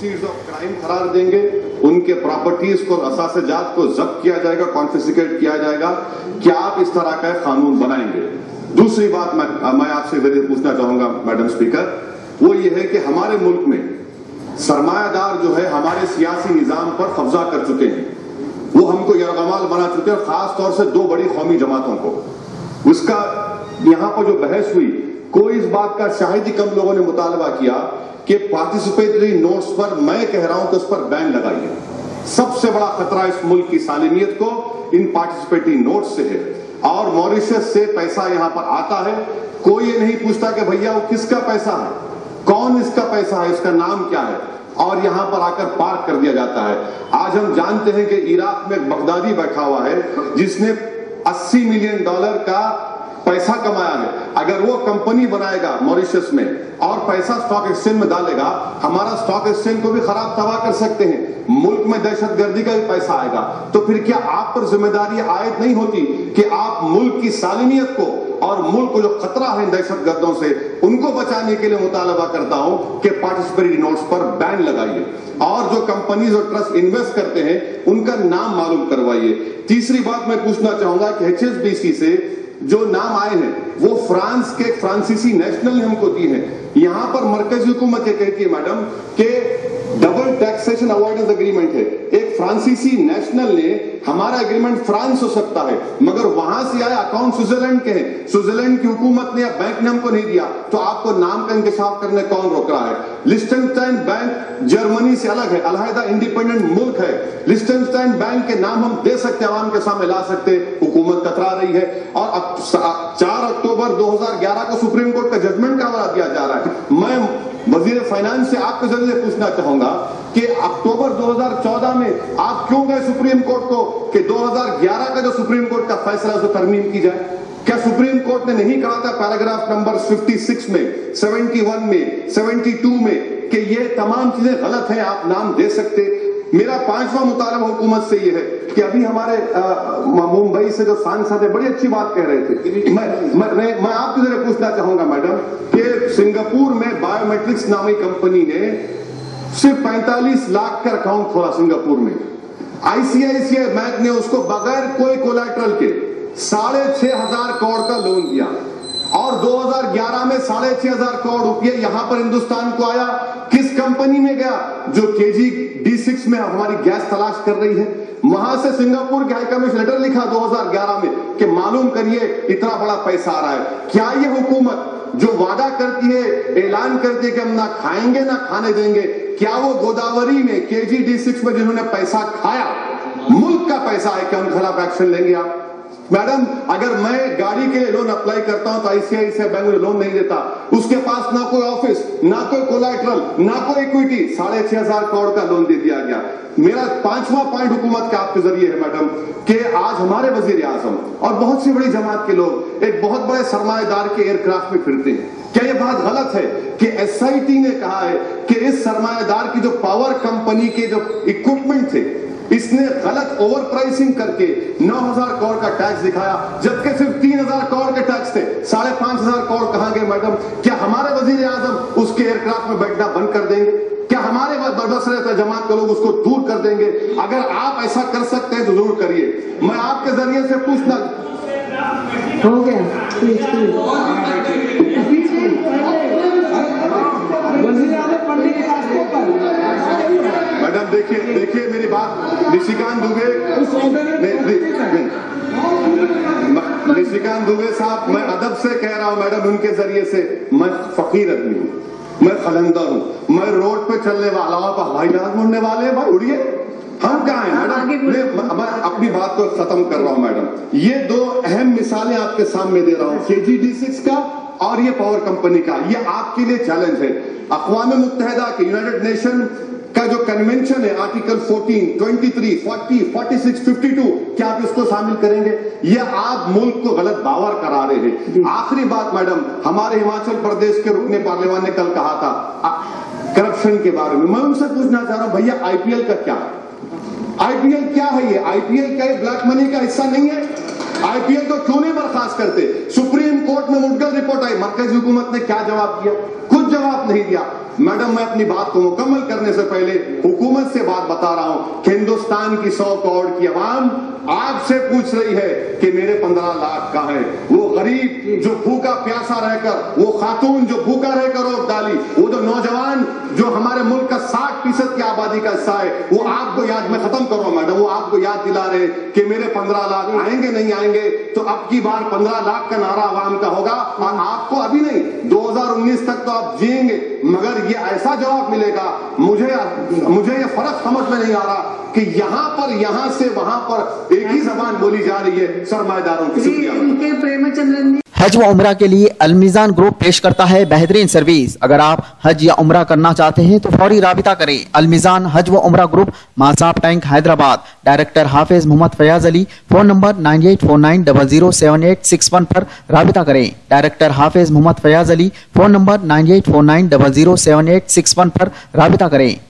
Proceeds of crime करार देंगे, उनके प्रॉपर्टीज को, असासे-जात को जब्त किया जाएगा, कॉन्फिस्केट किया जाएगा। क्या आप इस तरह का कानून बनाएंगे? दूसरी बात मैं आपसे जरिए पूछना चाहूंगा मैडम स्पीकर, वो ये है कि हमारे मुल्क में सरमायादार जो है हमारे सियासी निजाम पर कब्जा कर चुके हैं, वो हमको यरगमाल बना चुके हैं, खास तौर से दो बड़ी कौमी जमातों को। उसका यहाँ पर जो बहस हुई, कोई इस बात का शायद ही कम लोगों ने मुतालबा किया कि पार्टिसिपेटरी नोट्स पर, मैं कह रहा हूं कि उस पर बैन लगाइए। सबसे बड़ा खतरा इस मुल्क की सालिमियत को इन पार्टिसिपेटरी नोट्स से है, और मॉरिशस से पैसा यहां पर आता है, कोई ये नहीं पूछता कि भैया वो किसका पैसा है, कौन इसका पैसा है, इसका नाम क्या है, और यहां पर आकर पार्क कर दिया जाता है। आज हम जानते हैं कि इराक में एक बगदादी बैठा हुआ है जिसने $80 मिलियन का पैसा कमाया है। अगर वो कंपनी बनाएगा मॉरिशस में और पैसा स्टॉक एक्सचेंज में डालेगा, हमारा स्टॉक एक्सचेंज को भी खराब तबाह कर सकते हैं, मुल्क में दहशतगर्दी का भी पैसा आएगा। तो फिर क्या आप पर जिम्मेदारी आयद नहीं होती कि आप मुल्क की सालिमियत को और मुल्क को जो खतरा है दहशतगर्दों से, उनको बचाने के लिए मुतालबा करता हूं कि पार्टिसिपेटरी नोट्स पर बैन लगाइए, और जो कंपनीज और ट्रस्ट इन्वेस्ट करते हैं उनका नाम मालूम करवाइए। तीसरी बात मैं पूछना चाहूंगा कि HSBC से जो नाम आए हैं वो फ्रांस के फ्रांसीसी नेशनल ने हमको दी है। यहां पर मरकजी हुकूमत ये कहती है मैडम कि डबल टैक्सेशन अवॉइडेंस एग्रीमेंट है। एक फ्रांसीसी नेशनल ने, हमारा एग्रीमेंट फ्रांस हो सकता है मगर वहां से आए अकाउंट स्विट्जरलैंड के हैं, स्विट्जरलैंड की हुकूमत ने या बैंक ने हमको नहीं दिया, तो आपको नाम का इंकशाफ करने कौन रोक रहा है? लिechtenstein बैंक जर्मनी से अलग है, अलहदा इंडिपेंडेंट मुल्क है। लिechtenstein बैंक के नाम हम दे सकते, आवाम के सामने ला सकते, हुकूमत कतरा रही है। और 4 अक्टूबर 2011 को सुप्रीम कोर्ट का जजमेंट का हवाला दिया जा रहा है। मैं वजीर फाइनेंस से आपके जरिए पूछना चाहूंगा कि अक्टूबर 2014 में आप क्यों गए सुप्रीम कोर्ट को कि 2011 का जो सुप्रीम कोर्ट का फैसला है उसे तरमीम की जाए? क्या सुप्रीम कोर्ट ने नहीं कहा था पैराग्राफ नंबर 56 में, 71 में, 72 में कि ये तमाम चीजें गलत हैं, आप नाम दे सकते? मेरा 5वां मुतालबा हुकूमत से ये है कि अभी हमारे मुंबई से जो सांसद है बड़ी अच्छी बात कह रहे थे, मैं आपके जरिए पूछना चाहूंगा मैडम कि सिंगापुर में बायोमेट्रिक्स नामी कंपनी ने सिर्फ 45 लाख का अकाउंट खोला सिंगापुर में। ICICI बैंक ने उसको बगैर कोई कोलैटरल के 6,500 करोड़ का लोन दिया, और 2011 में 6,500 करोड़ रुपये यहां पर हिंदुस्तान को आया। किस कंपनी में गया? जो KG D6 में हमारी गैस तलाश कर रही है। वहां से सिंगापुर के हाईकमिश्नर लेटर लिखा 2011 में कि मालूम करिए इतना बड़ा पैसा आ रहा है। क्या ये हुकूमत जो वादा करती है, ऐलान करती है कि हम ना खाएंगे ना खाने देंगे, क्या वो गोदावरी में KG D6 में जिन्होंने पैसा खाया, मुल्क का पैसा है, क्या उनके खिलाफ एक्शन लेंगे आप? मैडम, अगर मैं गाड़ी के लिए लोन अप्लाई करता हूं तो ICICI बैंक में लोन नहीं देता, उसके पास ना कोई ऑफिस, ना कोई कोलैटरल, ना कोई इक्विटी, 6,500 करोड़ का लोन दे दिया गया। मेरा 5वां पॉइंट हुकूमत के आपके जरिए है मैडम कि आज हमारे वजीर आजम और बहुत सी बड़ी जमात के लोग एक बहुत बड़े सरमाएदार के एयरक्राफ्ट में फिरते हैं। क्या यह बात गलत है कि SIT ने कहा है कि इस सरमाएदार की जो पावर कंपनी के जो इक्विपमेंट थे, इसने गलत ओवर प्राइसिंग करके 9,000 करोड़ का टैक्स दिखाया, जबकि सिर्फ 3,000 करोड़ के टैक्स थे। 5,500 करोड़ कहां गए मैडम? क्या हमारे वजीर आजम उसके एयरक्राफ्ट में बैठना बंद कर देंगे? क्या हमारे बरबस रहते जमात के लोग उसको दूर कर देंगे? अगर आप ऐसा कर सकते हैं तो जरूर करिए। मैं आपके जरिए से पूछना हो गया, मैडम देखिए मेरी बात, निशिकांत दुबे साहब, मैं अदब से कह रहा हूं मैडम, उनके जरिए से। मैं फकीर आदमी हूं, मैं खलंदर हूं, मैं रोड पे चलने वाला हूं, आप हवाई जहाज उड़ने वाले हैं, भाई उड़िए, हम कहाँ हैं मैडम? मैं अपनी बात को खत्म कर रहा हूं मैडम। ये 2 अहम मिसालें आपके सामने दे रहा हूं, KG D6 का और ये पावर कंपनी का। ये आपके लिए चैलेंज है। अक़वाम मुत्तहिदा के यूनाइटेड नेशन का जो कन्वेंशन है, आर्टिकल 14, 23, 40, 46, 52, क्या आप इसको शामिल करेंगे? ये आप मुल्क को गलत बावर करा रहे हैं। आखिरी बात मैडम, हमारे हिमाचल प्रदेश के रुकने पार्लियामान ने कल कहा था करप्शन के बारे में। मैं उनसे पूछना चाह रहा हूं, भैया IPL का क्या है? IPL क्या है? ये IPL क्या ब्लैक मनी का हिस्सा नहीं है? IPL को क्यों नहीं बर्खास्त करते? सुप्रीम कोर्ट में मुद्दल रिपोर्ट आई, मरकजी हुकूमत ने क्या जवाब दिया? कुछ जवाब नहीं दिया। मैडम, मैं अपनी बात को मुकम्मल करने से पहले हुकूमत से बात बता रहा हूं कि हिंदुस्तान की 100 करोड़ की आवाम आपसे पूछ रही है कि मेरे 15 लाख कहां है। वो गरीब जो भूखा प्यासा रहकर, वो खातून जो भूखा रहकर वोट डाली, वो जो नौजवान जो हमारे मुल्क का 60% की आबादी का हिस्सा है, वो आपको याद, मैं खत्म करूंगा मैडम, वो आपको याद दिला रहे कि मेरे 15 लाख आएंगे नहीं आएंगे। तो अब की बार 15 लाख का नारा आवाम का होगा और आपको अभी नहीं 2019 तक तो आप जिएंगे, मगर ये ऐसा जवाब मिलेगा। मुझे ये फर्क समझ में नहीं आ रहा कि यहां से वहां पर एक ही जबान बोली जा रही है सरमाएदारों की। शुक्रिया। हज व उम्रा के लिए अलमीज़ान ग्रुप पेश करता है बेहतरीन सर्विस। अगर आप हज या उम्रा करना चाहते हैं तो फौरी राबिता करें। अलमीज़ान हज व उम्रा ग्रुप, मासाब टैंक, हैदराबाद। डायरेक्टर हाफिज मोहम्मद फयाज अली। फोन नंबर 9849007861 पर राबिता करें। डायरेक्टर हाफिज मोहम्मद फयाज अली। फोन नंबर 9849007861 पर राबिता करें।